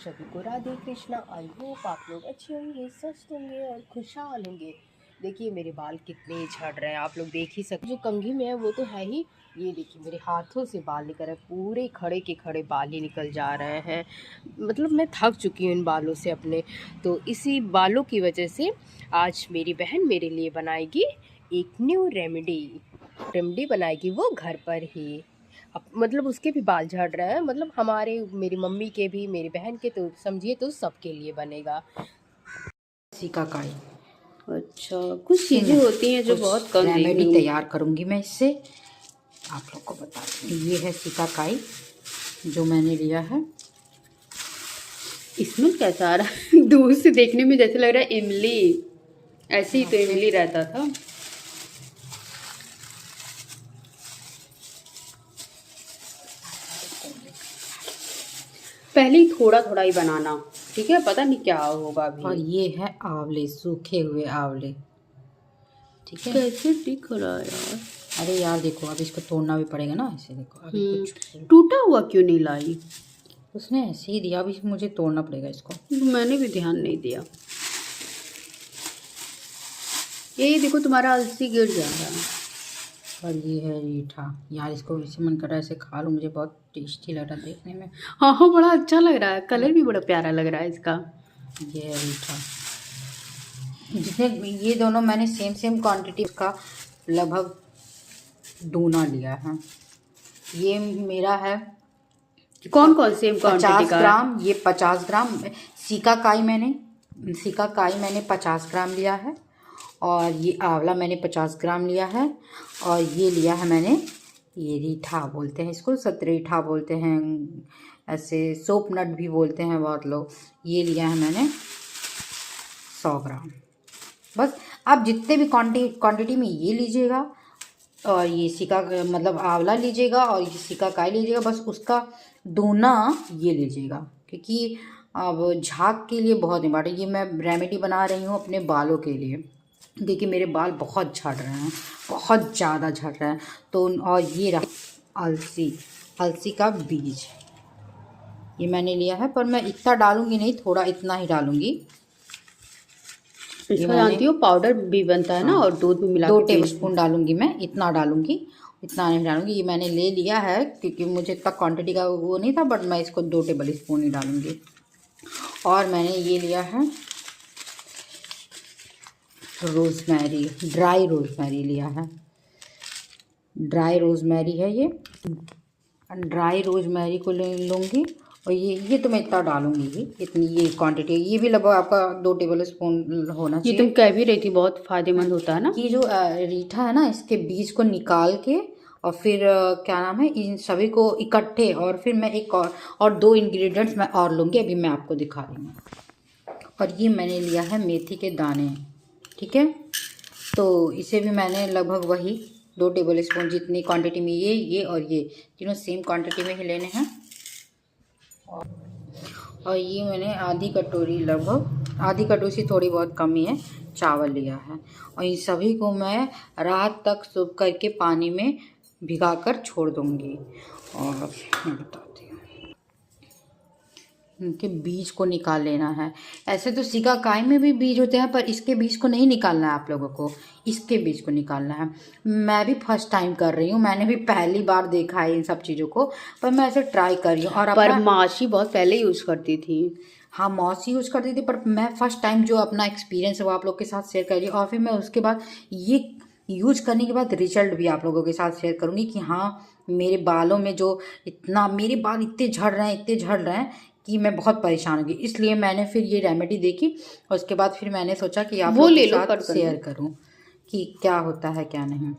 सभी को Radhe Krishna. I hope आप लोग अच्छे होंगे, स्वस्थ होंगे और खुशहाल होंगे। देखिए मेरे बाल कितने झड़ रहे हैं, आप लोग देख ही सकते। जो कंघी में है वो तो है ही, ये देखिए मेरे हाथों से बाल निकल रहे हैं, पूरे खड़े के खड़े बाल ही निकल जा रहे हैं। मतलब मैं थक चुकी हूँ इन बालों से अपने। तो इसी बालों की वजह से आज मेरी बहन मेरे लिए बनाएगी एक न्यू रेमेडी बनाएगी, वो घर पर ही। अब मतलब उसके भी बाल झड़ रहे हैं, मतलब हमारे, मेरी मम्मी के भी, मेरी बहन के, तो समझिए तो सबके लिए बनेगा। सिकाकाई। अच्छा, कुछ चीज़ें होती हैं जो बहुत कम रेमेडी देखी। तैयार करूंगी मैं इससे, आप लोग को बता दूँ। ये है सिकाकाई जो मैंने लिया है। इसमें कैसा आ रहा है दूर से देखने में जैसे लग रहा है इमली, ऐसे ही तो इमली रहता था। पहले ही थोड़ा थोड़ा ही बनाना, ठीक है, पता नहीं क्या होगा अभी। और ये है आंवले, सूखे हुए आंवले, ठीक है। कैसे दिख रहा है यार? अरे यार देखो, अब इसको तोड़ना भी पड़ेगा ना, ऐसे देखो। अभी कुछ टूटा हुआ क्यों नहीं लाई? उसने ऐसे ही दिया, अभी मुझे तोड़ना पड़ेगा इसको। मैंने भी ध्यान नहीं दिया। ये देखो तुम्हारा अलसी गिर जा रहा है। और ये है रीठा। यार इसको वैसे मन कर रहा है ऐसे खा लूँ, मुझे बहुत टेस्टी लग रहा है देखने में। हाँ हाँ, बड़ा अच्छा लग रहा है, कलर भी बड़ा प्यारा लग रहा है इसका। ये है रीठा। जितने ये दोनों मैंने सेम क्वांटिटी का लगभग दूना लिया है। ये मेरा है कौन कौन सेम क्वांटिटी 50 का? ग्राम, ये 50 ग्राम। सिकाकाई मैंने 50 ग्राम लिया है। और ये आंवला मैंने 50 ग्राम लिया है। और ये लिया है मैंने, ये रीठा बोलते हैं इसको, सतरीठा बोलते हैं, ऐसे सोप नट भी बोलते हैं बहुत लोग। ये लिया है मैंने 100 ग्राम। बस आप जितने भी क्वांटिटी में ये लीजिएगा, और ये मतलब आंवला लीजिएगा, और ये सिकाकाई लीजिएगा, बस उसका दूना ये लीजिएगा। क्योंकि अब झाग के लिए बहुत इम्पॉर्टेंट, ये मैं रेमेडी बना रही हूँ अपने बालों के लिए, क्योंकि मेरे बाल बहुत झड़ रहे हैं, बहुत ज़्यादा झड़ रहे हैं। तो और ये रहा अलसी का बीज, ये मैंने लिया है, पर मैं इतना डालूंगी नहीं, थोड़ा इतना ही डालूंगी। इसका जानती हो पाउडर भी बनता है ना, और दूध भी मिला के 2 टेबलस्पून डालूंगी मैं, इतना डालूंगी, इतना नहीं डालूंगी। ये मैंने ले लिया है क्योंकि मुझे इतना क्वांटिटी का वो नहीं था, बट मैं इसको 2 टेबलस्पून ही डालूंगी। और मैंने ये लिया है रोज़मेरी, ड्राई रोज़मेरी लिया है। ड्राई रोज़मेरी है ये, ड्राई रोज़मेरी को ले लूँगी। और ये तो मैं इतना डालूंगी ही, इतनी ये क्वांटिटी, ये भी लगभग आपका 2 टेबलस्पून होना ये चाहिए। तुम कह भी रही थी बहुत फायदेमंद होता है ना। ये जो रीठा है ना, इसके बीज को निकाल के, और फिर क्या नाम है, इन सभी को इकट्ठे, और फिर मैं एक और 2 इंग्रेडिएंट्स मैं और लूँगी, अभी मैं आपको दिखा रही हूँ। और ये मैंने लिया है मेथी के दाने, ठीक है। तो इसे भी मैंने लगभग वही 2 टेबलस्पून जितनी क्वांटिटी में, ये और ये तीनों सेम क्वांटिटी में ही लेने हैं। और ये मैंने आधी कटोरी, लगभग आधी कटोरी से थोड़ी बहुत कम ही है, चावल लिया है। और इन सभी को मैं रात तक सूख करके पानी में भिगाकर छोड़ दूँगी। और मैं बताती हूँ, इनके बीज को निकाल लेना है। ऐसे तो सिकाकाई में भी बीज होते हैं, पर इसके बीज को नहीं निकालना है आप लोगों को, इसके बीज को निकालना है। मैं भी फर्स्ट टाइम कर रही हूँ, मैंने भी पहली बार देखा है इन सब चीज़ों को, पर मैं ऐसे ट्राई कर रही हूँ। और पर मासी बहुत पहले यूज करती थी। हाँ, मौसी यूज़ करती थी, पर मैं फर्स्ट टाइम जो अपना एक्सपीरियंस है वो आप लोग के साथ शेयर कर रही हूँ। और फिर मैं उसके बाद ये यूज करने के बाद रिजल्ट भी आप लोगों के साथ शेयर करूँगी कि हाँ, मेरे बालों में जो मेरे बाल इतने झड़ रहे हैं कि मैं बहुत परेशान होगी। इसलिए मैंने फिर ये रेमेडी देखी, और उसके बाद फिर मैंने सोचा कि आप लोग के साथ शेयर करूँ कि क्या होता है क्या नहीं।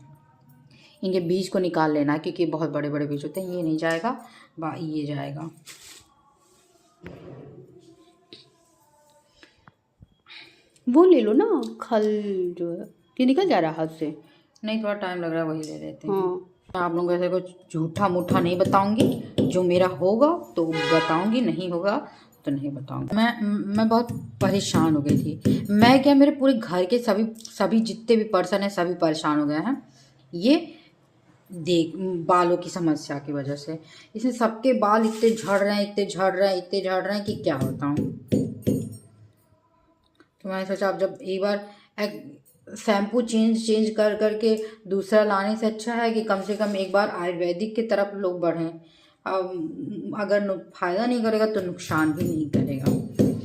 इनके बीज को निकाल लेना, क्योंकि बहुत बड़े बड़े बीज होते हैं। ये नहीं जाएगा, ये जाएगा। वो ले लो ना, खल जो है, ये निकल जा रहा है हाथ से। नहीं, थोड़ा टाइम लग रहा है, वही ले लेते हैं। हाँ, मैं आप लोगों को ऐसे कुछ झूठा मूठा नहीं बताऊंगी, जो मेरा होगा तो बताऊंगी, नहीं होगा तो नहीं बताऊंगी। मैं बहुत परेशान हो गई थी। मैं क्या, मेरे पूरे घर के सभी जितने भी पर्सन हैं सभी परेशान हो गए हैं। ये देख बालों की समस्या की वजह से। इसमें सबके बाल इतने झड़ रहे हैं, इतने झड़ रहे हैं, इतने झड़ रहे हैं कि क्या बताऊँ। तो मैंने सोचा अब जब एक बार शैम्पू चेंज कर करके दूसरा लाने से अच्छा है कि कम से कम एक बार आयुर्वेदिक की तरफ लोग बढ़ें। अब अगर फ़ायदा नहीं करेगा तो नुकसान भी नहीं करेगा।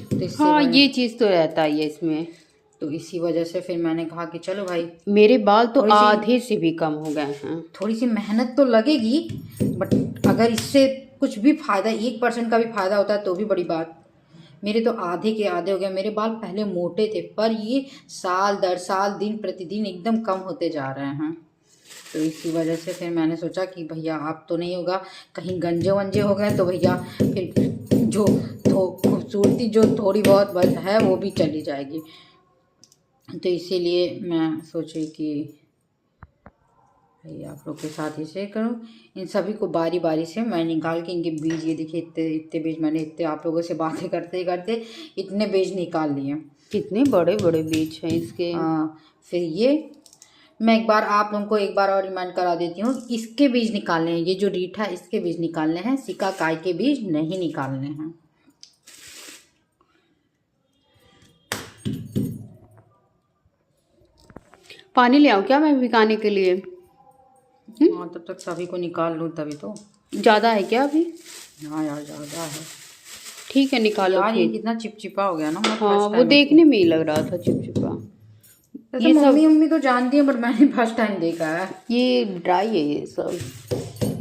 तो इससे हाँ, ये चीज़ तो रहता ही है इसमें। तो इसी वजह से फिर मैंने कहा कि चलो भाई, मेरे बाल तो थोड़ी सी- आधे से भी कम हो गए हैं। थोड़ी सी मेहनत तो लगेगी, बट अगर इससे कुछ भी फ़ायदा 1% का भी फ़ायदा होता है तो भी बड़ी बात। मेरे तो आधे के आधे हो गए। मेरे बाल पहले मोटे थे पर ये साल दर साल दिन प्रतिदिन एकदम कम होते जा रहे हैं। तो इसी वजह से फिर मैंने सोचा कि भैया आप तो नहीं होगा, कहीं गंजे वंजे हो गए तो भैया फिर जो खूबसूरती जो थोड़ी बहुत है वो भी चली जाएगी। तो इसीलिए मैं सोची कि भाई आप लोग के साथ ही शेयर करूँ। इन सभी को बारी बारी से मैं निकाल के इनके बीज, ये देखिए इतने इतने बीज मैंने इतने आप लोगों से बातें करते करते इतने बीज निकाल लिए। कितने बड़े बड़े बीज हैं इसके। हाँ, फिर ये मैं एक बार आप लोगों को एक बार और रिमाइंड करा देती हूँ, इसके बीज निकालने हैं। ये जो रीठा इसके बीज निकालने हैं, सिकाकाई के बीज नहीं निकालने हैं। पानी ले आऊँ क्या मैं भिगाने के लिए? हाँ, तब तक सभी को निकाल लूँ तभी तो। ज़्यादा है क्या अभी? हाँ यार, ज़्यादा है। ठीक है, निकालो यार ये फिर। कितना चिपचिपा हो गया ना। मैं हाँ, फर्स्ट वो टाइम देखने में ही लग रहा था चिपचिपा। ये मम्मी तो जानती है, बट मैंने फर्स्ट टाइम देखा है। ये ड्राई है ये सब।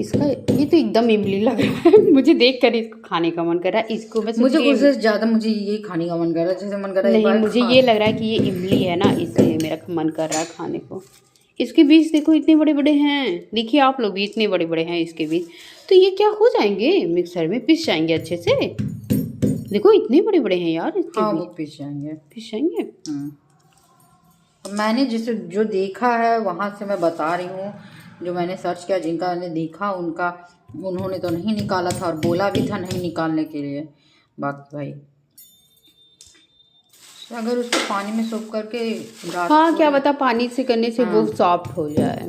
इसका ये तो एकदम इमली लग रहा है। मुझे देख कर इसको खाने का मन कर रहा है। इसको मैं मुझे उससे ज़्यादा मुझे ये खाने का मन कर रहा है, जैसे मन कर रहा है नहीं, मुझे ये लग रहा है कि ये इमली है ना, इसलिए मेरा मन कर रहा है खाने को। इसके बीज देखो इतने बड़े बड़े हैं। देखिए आप लोग भी, इतने बड़े बड़े हैं इसके बीज। तो ये क्या हो जाएंगे, मिक्सर में पिस जाएंगे अच्छे से। देखो इतने बड़े बड़े हैं यार इसके हाँ, बीज। वो पिस जाएंगे। पिस जाएंगे। मैंने जिसे जो देखा है वहाँ से मैं बता रही हूँ। जो मैंने सर्च किया, जिनका मैंने देखा उन्होंने तो नहीं निकाला था और बोला भी था नहीं निकालने के लिए। बाकी भाई अगर उसको पानी में सोख करके हाँ, क्या बता पानी से करने से वो सॉफ्ट हो जाए।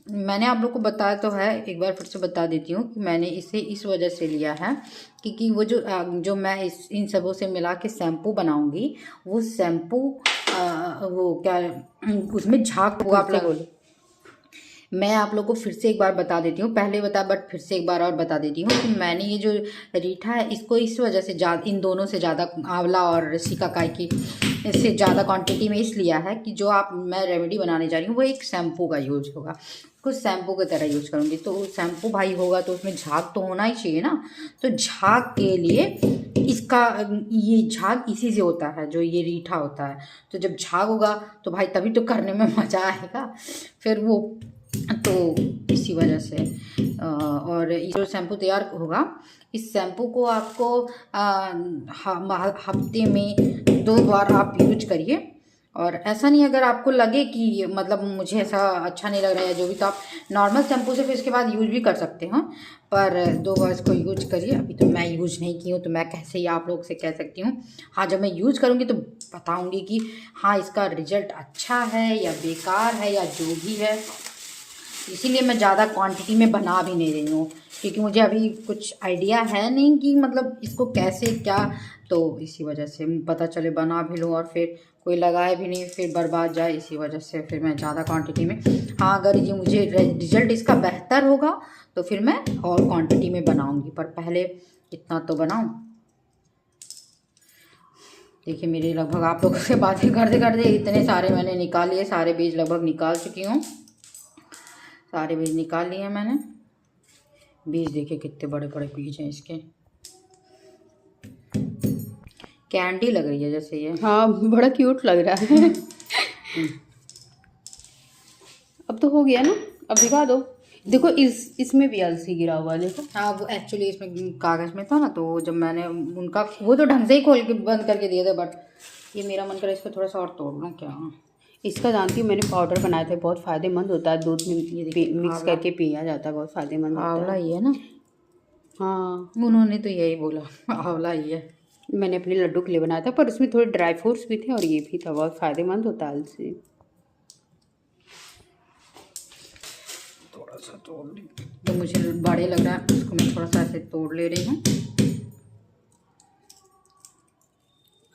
मैंने आप लोग को बताया तो है, एक बार फिर से बता देती हूँ कि मैंने इसे इस वजह से लिया है क्योंकि वो जो मैं इन सबों से मिला के शैम्पू बनाऊंगी, वो शैम्पू वो क्या उसमें झाग को आप लोग, मैं आप लोग को फिर से एक बार बता देती हूँ, पहले बता बट फिर से एक बार और बता देती हूँ कि मैंने ये जो रीठा है इसको इस वजह से इन दोनों से ज़्यादा, आंवला और सिकाकाई की इससे ज़्यादा क्वांटिटी में इस लिया है कि जो मैं रेमेडी बनाने जा रही हूँ वो एक शैम्पू का यूज होगा। कुछ शैम्पू की तरह यूज करूँगी। तो शैम्पू भाई होगा तो उसमें झाग तो होना ही चाहिए ना। तो झाग के लिए इसका ये झाग इसी से होता है, जो ये रीठा होता है। तो जब झाग होगा तो भाई तभी तो करने में मज़ा आएगा फिर वो। तो इसी वजह से और ये जो शैम्पू तैयार होगा, इस शैम्पू को आपको हफ्ते में 2 बार आप यूज करिए। और ऐसा नहीं, अगर आपको लगे कि मतलब मुझे ऐसा अच्छा नहीं लग रहा है जो भी, तो आप नॉर्मल शैम्पू से फिर इसके बाद यूज भी कर सकते हो, पर 2 बार इसको यूज करिए। अभी तो मैं यूज नहीं की हूँ तो मैं कैसे ही आप लोग से कह सकती हूँ। हाँ, जब मैं यूज करूँगी तो बताऊँगी कि हाँ इसका रिजल्ट अच्छा है या बेकार है या जो भी है। इसीलिए मैं ज़्यादा क्वांटिटी में बना भी नहीं रही हूँ क्योंकि मुझे अभी कुछ आइडिया है नहीं कि मतलब इसको कैसे क्या, तो इसी वजह से पता चले बना भी लूँ और फिर कोई लगाए भी नहीं फिर बर्बाद जाए। इसी वजह से फिर मैं ज़्यादा क्वांटिटी में, हाँ अगर ये मुझे रिजल्ट इसका बेहतर होगा तो फिर मैं और क्वांटिटी में बनाऊँगी, पर पहले इतना तो बनाऊँ। देखिए मेरे लगभग आप लोगों से बातें करते करते इतने सारे मैंने निकाल लिए, सारे बीज लगभग निकाल चुकी हूँ। सारे बीज निकाल लिए मैंने। बीज देखिए कितने बड़े बड़े बीज हैं इसके, कैंडी लग रही है जैसे ये। हाँ, बड़ा क्यूट लग रहा है। अब तो हो गया ना, अब दिखा दो। देखो इसमें भी अलसी गिरा हुआ है, देखो। हाँ, वो एक्चुअली इसमें कागज़ में था ना, तो जब मैंने उनका वो तो ढंग से ही खोल के बंद करके दिए थे, बट ये मेरा मन करे इसको थोड़ा सा और तोड़ लूँ क्या। इसका जानती हूँ, मैंने पाउडर बनाए थे, बहुत फ़ायदेमंद होता है, दूध में मिक्स करके पिया जाता है, बहुत फ़ायदेमंद होता आंवला है। ही है ना? हाँ, उन्होंने तो यही बोला, आंवला ही है। मैंने अपने लड्डू के लिए बनाया था, पर उसमें थोड़े ड्राई फ्रूट्स भी थे और ये भी था, बहुत फ़ायदेमंद होता है अलसी। सा तोड़ ली, तो मुझे बड़े लग रहा है, उसको मैं थोड़ा सा ऐसे तोड़ ले रही हूँ।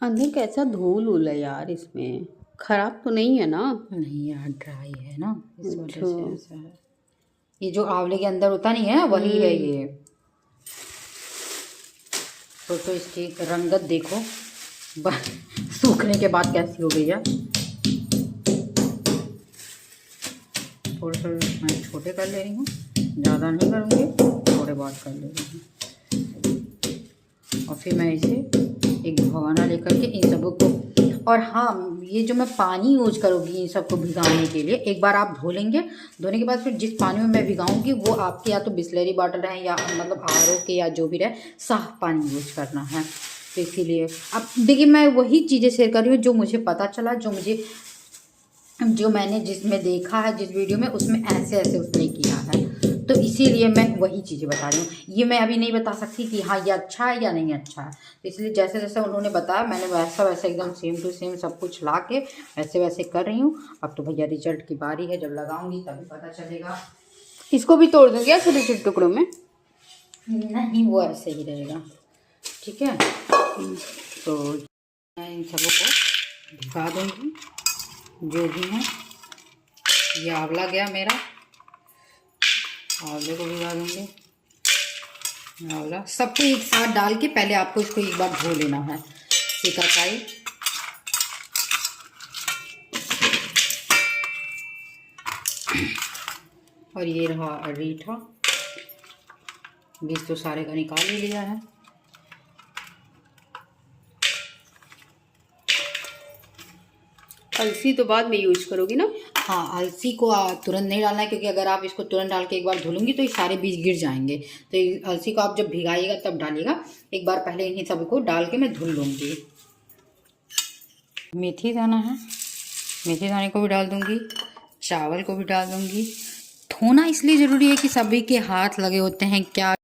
अंदर कैसा धूल उल है यार, इसमें खराब तो नहीं है ना? नहीं यार, ड्राई है ना, इस वजह अच्छा। से ऐसा है। ये जो आंवले के अंदर होता नहीं है वही है ये। तो इसकी रंगत देखो सूखने के बाद कैसी हो गई है। थोड़े थोड़े मैं छोटे कर ले रही हूँ, ज़्यादा नहीं करूँगी, थोड़े बहुत कर ले रही हूँ। और फिर मैं इसे एक भगोना लेकर के इन सबों को, और हाँ, ये जो मैं पानी यूज करूँगी इन सबको भिगाने के लिए, एक बार आप धो लेंगे, धोने के बाद फिर जिस पानी में मैं भिगाऊंगी वो आपके या तो बिस्लरी बॉटल रहे या मतलब RO के या जो भी रहे, साफ पानी यूज करना है। तो इसीलिए अब देखिए, मैं वही चीज़ें शेयर कर रही हूँ जो मुझे पता चला, जो मैंने जिसमें देखा है, जिस वीडियो में, उसमें ऐसे ऐसे उसने किया है, तो इसीलिए मैं वही चीज़ें बता रही हूँ। ये मैं अभी नहीं बता सकती कि हाँ ये अच्छा है या नहीं अच्छा है, तो इसलिए जैसे जैसे उन्होंने बताया मैंने वैसा वैसा एकदम सेम टू सेम सब कुछ ला के वैसे वैसे कर रही हूँ। अब तो भैया रिजल्ट की बारी है, जब लगाऊंगी तभी पता चलेगा। इसको भी तोड़ दूंगी छोटे छोटे टुकड़ों में? नहीं, वो ऐसे ही रहेगा, ठीक है। तो मैं इन सबों को भिगा दूँगी, जो भी है। ये आंवला गया मेरा, आंवले को भिगा दूँगी। आंवला सबको एक साथ डाल के पहले आपको इसको एक बार धो लेना है, सिकाकाई। और ये रहा रीठा, बीज तो सारे का निकाल ही लिया है। अलसी तो बाद में यूज करोगी ना? हाँ, अलसी को तुरंत नहीं डालना है, क्योंकि अगर आप इसको तुरंत डाल के एक बार धुलूंगी तो ये सारे बीज गिर जाएंगे। तो अलसी को आप जब भिगाइएगा तब डालिएगा, एक बार पहले इन्हीं सब को डाल के मैं धुल लूँगी। मेथी दाना है, मेथी दाने को भी डाल दूँगी, चावल को भी डाल दूँगी। धोना इसलिए ज़रूरी है कि सभी के हाथ लगे होते हैं, क्या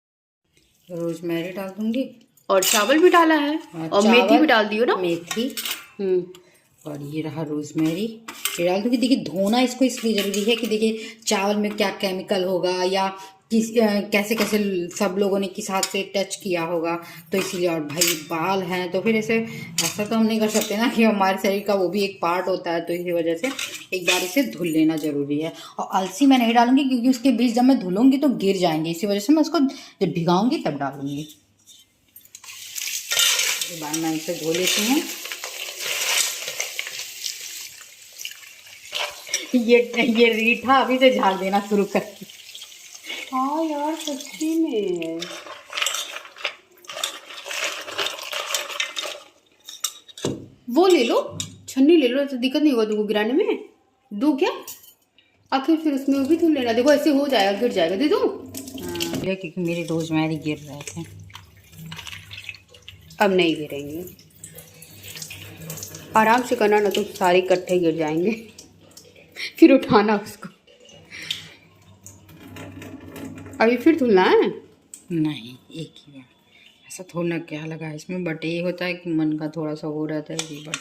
रोजमेरी डाल दूँगी। और चावल भी डाला है, और मेथी भी डाल दियो ना? मेथी और ये रहा रोजमेरी, ये डाल दूँगी। देखिए, धोना इसको इसलिए ज़रूरी है कि देखिए चावल में क्या केमिकल होगा या किस कैसे कैसे सब लोगों ने किस हाथ से टच किया होगा, तो इसीलिए। और भाई बाल हैं तो फिर ऐसा तो हम नहीं कर सकते ना कि हमारे शरीर का वो भी एक पार्ट होता है, तो इसी वजह से एक बार इसे धुल लेना ज़रूरी है। और अलसी मैं नहीं डालूंगी क्योंकि उसके बीज जब मैं धुलूंगी तो गिर जाएंगे, इसी वजह से मैं उसको जब भिगाऊंगी तब डालूंगी। एक बार मैं इसे धो लेती हूँ। ये रीठा अभी से झाड़ देना शुरू कर। हाँ यार, सच्ची में वो ले लो, छन्नी ले लो, तो दिक्कत नहीं होगा तुमको गिराने में। दो क्या आखिर, फिर उसमें वो भी धुल लेना। देखो ऐसे हो जाएगा, गिर जाएगा। दे दो। क्योंकि मेरी रोजमेरी गिर रहे थे, अब नहीं गिरेंगे, आराम से करना, ना तो सारे इकट्ठे गिर जाएंगे फिर उठाना उसको। अभी फिर धुलना है? नहीं, एक ही बार। ऐसा थोड़ा क्या लगा है इसमें, बट ये होता है कि मन का थोड़ा सा हो रहता है, ये बट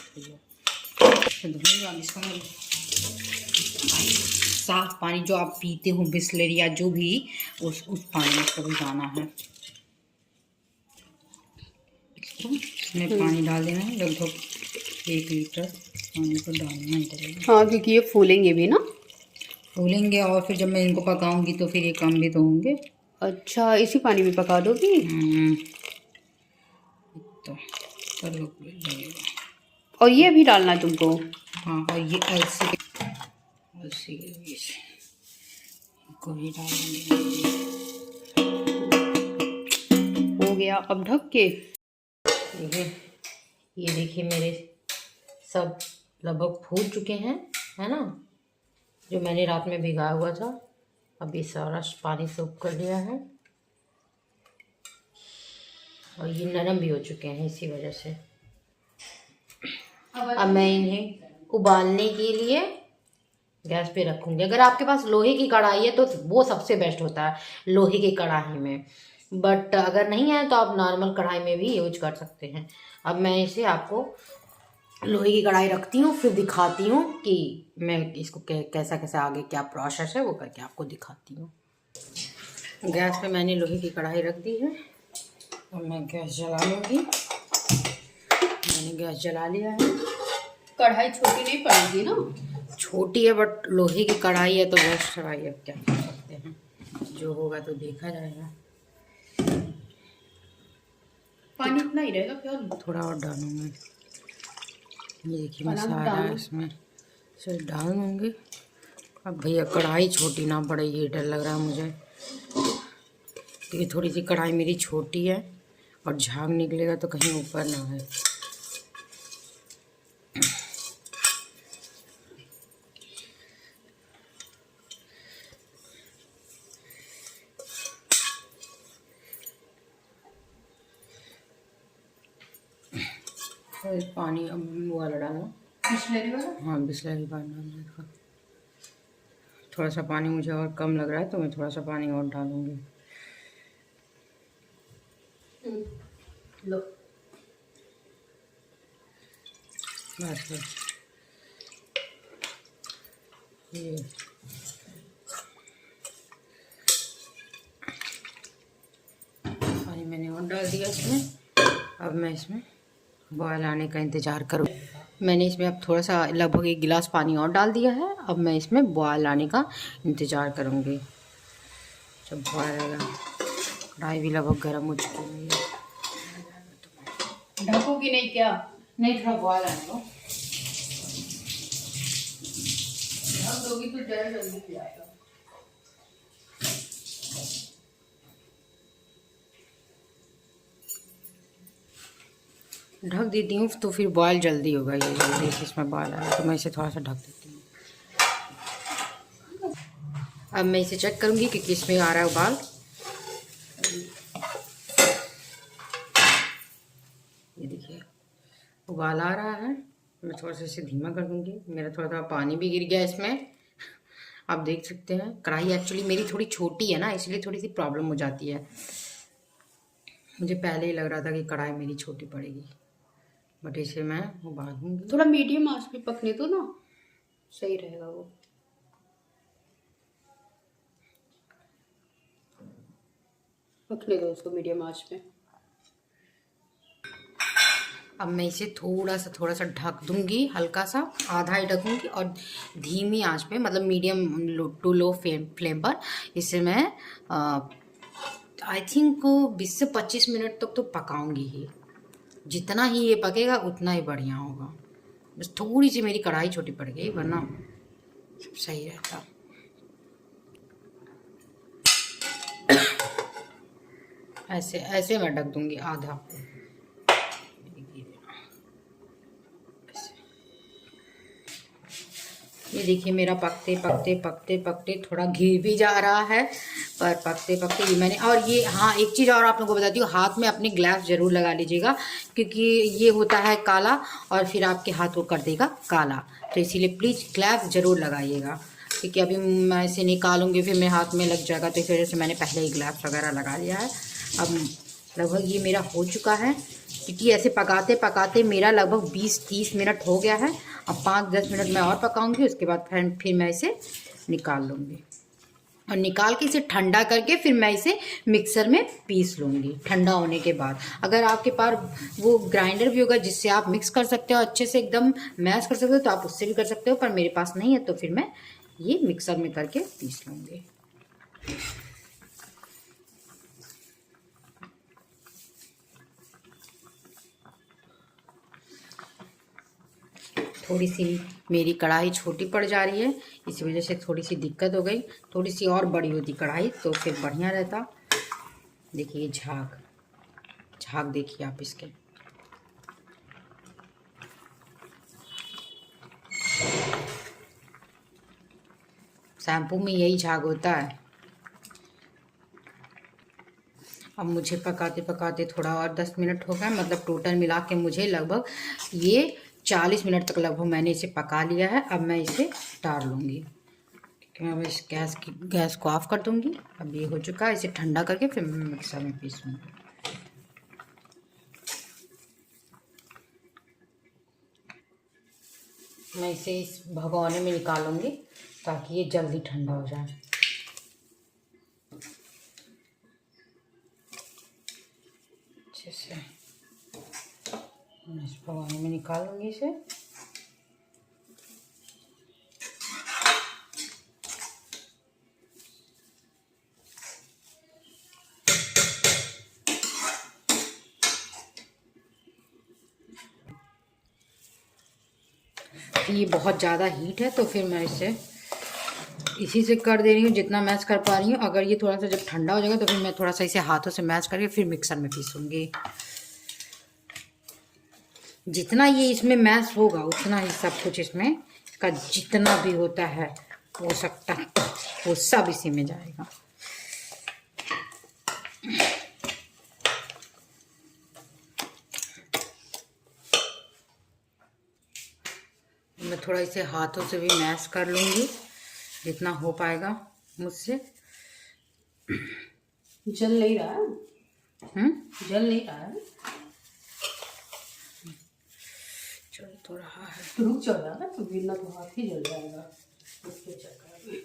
धुलूंगा इसको मैं। साफ पानी जो आप पीते हो, बिस्लरी या जो भी, उस पानी में इसको भिगाना है। इसमें पानी डाल देना है, लगभग 1 लीटर पानी को डालना ही पड़ेगा। हाँ, क्योंकि ये फूलेंगे भी ना। फूलेंगे, और फिर जब मैं इनको पकाऊंगी तो फिर ये कम भी तो होंगे। अच्छा, इसी पानी में पका दोगी? तो कर लो लगेगा। और ये भी डालना है तुमको? हाँ, और ये अलसी के बीज को भी डालेंगे। हो गया, अब ढक के। ये देखिए मेरे सब लगभग फूल चुके हैं, है ना, जो मैंने रात में भिगाया हुआ था। अभी सारा पानी सोख कर लिया है, और ये नरम भी हो चुके हैं इसी वजह से। अब मैं इन्हें उबालने के लिए गैस पे रखूँगी। अगर आपके पास लोहे की कढ़ाई है तो वो सबसे बेस्ट होता है, लोहे की कढ़ाई में। बट अगर नहीं है तो आप नॉर्मल कढ़ाई में भी यूज कर सकते हैं। अब मैं इसे आपको लोहे की कढ़ाई रखती हूँ, फिर दिखाती हूँ कि मैं इसको कैसा कैसा आगे क्या प्रोसेस है वो करके आपको दिखाती हूँ। गैस पे मैंने लोहे की कढ़ाई रख दी है और मैं गैस जला लूँगी। मैंने गैस जला लिया है। कढ़ाई छोटी नहीं पड़ेगी ना? छोटी है बट लोहे की कढ़ाई है तो बेस्ट है भाई, अब क्या कर सकते हैं, जो होगा तो देखा जाएगा। पानी इतना ही रहेगा क्या? थोड़ा और डालूंगी। ये देखिए मसाला इसमें से डाल दूँगी। अब भैया कढ़ाई छोटी ना पड़े, ये डर लग रहा है मुझे, क्योंकि थोड़ी सी कढ़ाई मेरी छोटी है और झाग निकलेगा तो कहीं ऊपर ना है। तो पानी अब वो वाला डालो, बिस्लरी वाला। हाँ बिस्लरी पानी डाल देगा। थोड़ा सा पानी मुझे और कम लग रहा है तो मैं थोड़ा सा पानी और डालूँगी। लो बस बस ये पानी मैंने और डाल दिया इसमें। अब मैं इसमें बॉयल आने का इंतज़ार करूँ। मैंने इसमें अब थोड़ा सा लगभग 1 गिलास पानी और डाल दिया है। अब मैं इसमें बॉयल आने का इंतज़ार करूँगी। जब बॉयल आएगा, कढ़ाई भी लगभग गर्म हो चुकी है। ढकोगी नहीं क्या? नहीं, थोड़ा बॉयल आने दो। ढक दोगी तो जरा जल्दी पिल आएगा। ढक देती हूँ तो फिर बॉयल जल्दी होगा। ये जल्दी इसमें बॉयल आएगा तो मैं इसे थोड़ा सा ढक देती हूँ। अब मैं इसे चेक करूँगी कि किस में आ रहा है उबाल। ये देखिए उबाल आ रहा है। मैं थोड़ा सा इसे धीमा कर दूँगी। मेरा थोड़ा थोड़ा पानी भी गिर गया इसमें, आप देख सकते हैं। कढ़ाई एक्चुअली मेरी थोड़ी छोटी है ना, इसलिए थोड़ी सी प्रॉब्लम हो जाती है। मुझे पहले ही लग रहा था कि कढ़ाई मेरी छोटी पड़ेगी, बट इसे मैं उबालूंगी। थोड़ा मीडियम आंच पे पकने दो ना, सही रहेगा वो। पकने दो उसको मीडियम आंच पे। अब मैं इसे थोड़ा सा ढक दूंगी, हल्का सा, आधा ही ढकूंगी और धीमी आंच पे, मतलब मीडियम टू लो फ्लेम पर इसे मैं आई थिंक 20 से 25 मिनट तक तो पकाऊंगी ही। जितना ही ये पकेगा उतना ही बढ़िया होगा। बस थोड़ी सी मेरी कढ़ाई छोटी पड़ गई, वरना सब सही रहता। ऐसे ऐसे मैं ढक दूंगी आधा। ये देखिए मेरा पकते पकते पकते पकते थोड़ा घी भी जा रहा है, पर पकते पकते ये मैंने, और ये हाँ एक चीज़ और आप लोगों को बताती हूँ, हाथ में अपने ग्लव्स ज़रूर लगा लीजिएगा, क्योंकि ये होता है काला और फिर आपके हाथ को कर देगा काला। तो इसीलिए प्लीज़ ग्लव्स ज़रूर लगाइएगा, क्योंकि अभी मैं इसे निकालूंगी फिर मेरे हाथ में लग जाएगा, तो इस वजह से मैंने पहले ही ग्लव्स वगैरह लगा लिया है। अब लगभग ये मेरा हो चुका है, क्योंकि ऐसे पकाते पकाते मेरा लगभग 20-30 मिनट हो गया है। अब 5-10 मिनट मैं और पकाऊंगी, उसके बाद फिर मैं इसे निकाल लूँगी और निकाल के इसे ठंडा करके फिर मैं इसे मिक्सर में पीस लूँगी ठंडा होने के बाद। अगर आपके पास वो ग्राइंडर भी होगा जिससे आप मिक्स कर सकते हो, अच्छे से एकदम मैश कर सकते हो, तो आप उससे भी कर सकते हो, पर मेरे पास नहीं है तो फिर मैं ये मिक्सर में करके पीस लूँगी। थोड़ी सी मेरी कढ़ाई छोटी पड़ जा रही है, इसी वजह से थोड़ी सी दिक्कत हो गई। थोड़ी सी और बड़ी होती कढ़ाई तो फिर बढ़िया रहता। देखिए झाग झाग देखिए आप इसके। शैम्पू में यही झाग होता है। अब मुझे पकाते पकाते थोड़ा और 10 मिनट हो गया, मतलब टोटल मिला के मुझे लगभग ये 40 मिनट तक लगभग मैंने इसे पका लिया है। अब मैं इसे उतार लूँगी, मैं अब इस गैस को ऑफ कर दूँगी। अब ये हो चुका है, इसे ठंडा करके फिर मैं मिक्सर में पीसूँगी। मैं इसे इस भगोने में निकालूंगी ताकि ये जल्दी ठंडा हो जाए। अच्छे से मैं इस भगोने में निकाल लूँगी इसे। ये बहुत ज़्यादा हीट है तो फिर मैं इसे इसी से कर दे रही हूँ जितना मैश कर पा रही हूँ। अगर ये थोड़ा सा जब ठंडा हो जाएगा तो फिर मैं थोड़ा सा इसे हाथों से मैश करके फिर मिक्सर में पीसूँगी। जितना ये इसमें मैश होगा उतना ही सब कुछ इसमें का जितना भी होता है पोषक तत्व वो सब इसी में जाएगा। मैं थोड़ा इसे हाथों से भी मैश कर लूँगी जितना हो पाएगा मुझसे। जल नहीं रहा है? जल नहीं रहा है? चल तो रहा है। तो रुक जाओ ना, तो गिरना तो हाथ ही जल जाएगा उसके चक्कर में।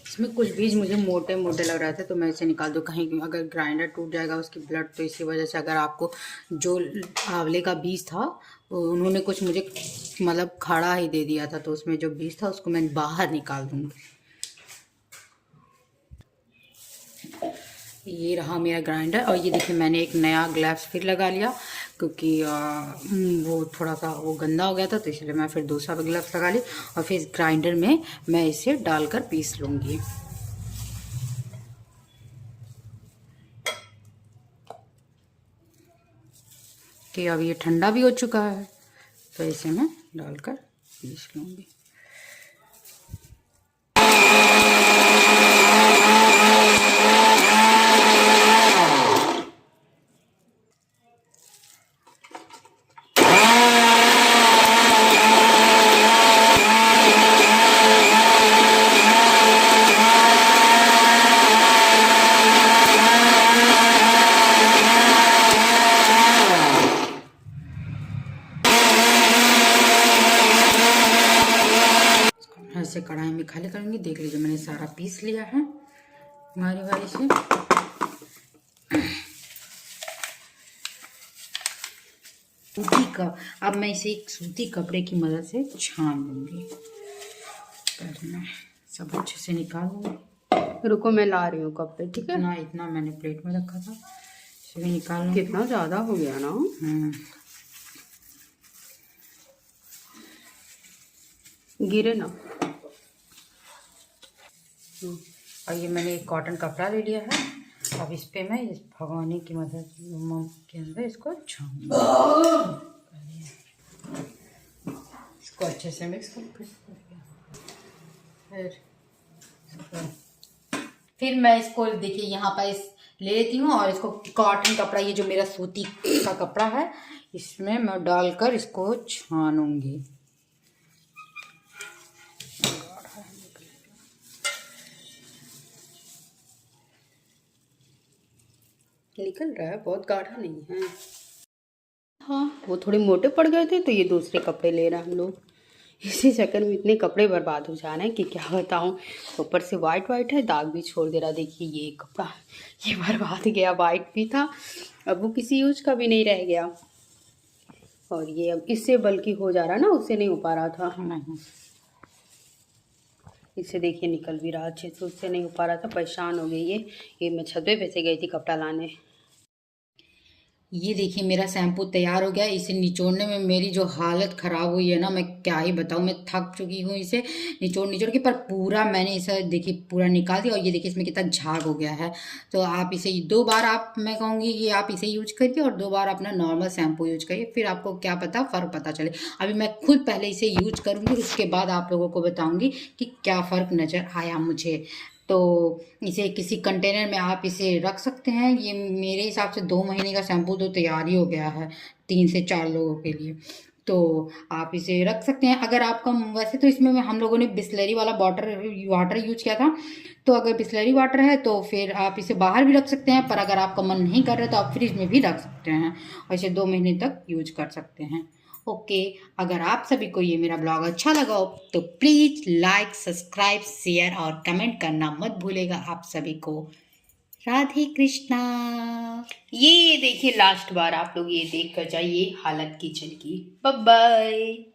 इसमें कुछ बीज मुझे मोटे मोटे लग रहे थे तो मैं इसे निकाल दूँ, कहीं अगर ग्राइंडर टूट जाएगा उसकी ब्लड, तो इसी वजह से अगर आपको जो आंवले का बीज था उन्होंने कुछ मुझे मतलब खड़ा ही दे दिया था तो उसमें जो बीज था उसको मैं बाहर निकाल दूँगी। ये रहा मेरा ग्राइंडर। और ये देखिए मैंने एक नया ग्लव्स फिर लगा लिया क्योंकि वो थोड़ा सा वो गंदा हो गया था तो इसलिए मैं फिर दूसरा ग्लव्स लगा ली और फिर इस ग्राइंडर में मैं इसे डालकर पीस लूँगी। कि अब ये ठंडा भी हो चुका है तो इसे मैं डालकर पीस लूँगी। ऐसे कढ़ाई में खाली करूँगी। देख लीजिए मैंने सारा पीस लिया है बारी बारी से। सूती का अब मैं इसे एक सूती कपड़े की मदद से छान लूँगी। पहले मैं सब अच्छे से निकालूंगी। रुको मैं ला रही हूँ कपड़े, ठीक है? इतना मैंने प्लेट में रखा था, इसे भी निकाल। कितना ज़्यादा हो गया ना। गिरे ना। और ये मैंने एक कॉटन कपड़ा ले लिया है। अब इस पे मैं इस भगोने की मदद के अंदर इसको छाऊंगी। इसको अच्छे से मिक्स कर फिर मैं इसको देखिए यहाँ पर इस ले लेती हूँ और इसको कॉटन कपड़ा, ये जो मेरा सूती का कपड़ा है, इसमें मैं डालकर इसको छानूंगी। निकल रहा है, बहुत गाढ़ा नहीं है। हाँ वो थोड़े मोटे पड़ गए थे तो ये दूसरे कपड़े ले रहे हैं हम लोग। इसी चक्कर में इतने कपड़े बर्बाद हो जा रहे हैं कि क्या बताऊँ। ऊपर से वाइट वाइट है, दाग भी छोड़ दे रहा। देखिए ये कपड़ा ये बर्बाद गया, वाइट भी था, अब वो किसी यूज का भी नहीं रह गया। और ये अब इससे बल्कि हो जा रहा ना, उससे नहीं हो पा रहा था। नहीं इससे देखिए निकल भी रहा अच्छे से, उससे नहीं हो पा रहा था। परेशान हो गई ये मैं छत पे से गई थी कपड़ा लाने। ये देखिए मेरा शैम्पू तैयार हो गया। इसे निचोड़ने में मेरी जो हालत ख़राब हुई है ना, मैं क्या ही बताऊँ। मैं थक चुकी हूँ इसे निचोड़ के, पर पूरा मैंने इसे देखिए पूरा निकाल दिया। और ये देखिए इसमें कितना झाग हो गया है। तो आप इसे 2 बार आप मैं कहूँगी कि आप इसे यूज करिए और 2 बार अपना नॉर्मल शैम्पू यूज करिए, फिर आपको क्या पता फ़र्क पता चले। अभी मैं खुद पहले इसे यूज करूँगी, उसके बाद आप लोगों को बताऊँगी कि क्या फ़र्क नज़र आया मुझे। तो इसे किसी कंटेनर में आप इसे रख सकते हैं। ये मेरे हिसाब से 2 महीने का शैम्पू तो तैयार ही हो गया है 3 से 4 लोगों के लिए। तो आप इसे रख सकते हैं। अगर आपका वैसे तो इसमें हम लोगों ने बिसलेरी वाला वाटर यूज किया था, तो अगर बिसलेरी वाटर है तो फिर आप इसे बाहर भी रख सकते हैं, पर अगर आपका मन नहीं कर रहा तो आप फ्रिज में भी रख सकते हैं और इसे 2 महीने तक यूज कर सकते हैं। ओके, अगर आप सभी को ये मेरा ब्लॉग अच्छा लगा हो तो प्लीज़ लाइक, सब्सक्राइब, शेयर और कमेंट करना मत भूलेगा। आप सभी को राधे कृष्णा। ये देखिए लास्ट बार आप लोग ये देख कर जाइए हालत किचन की। Bye bye.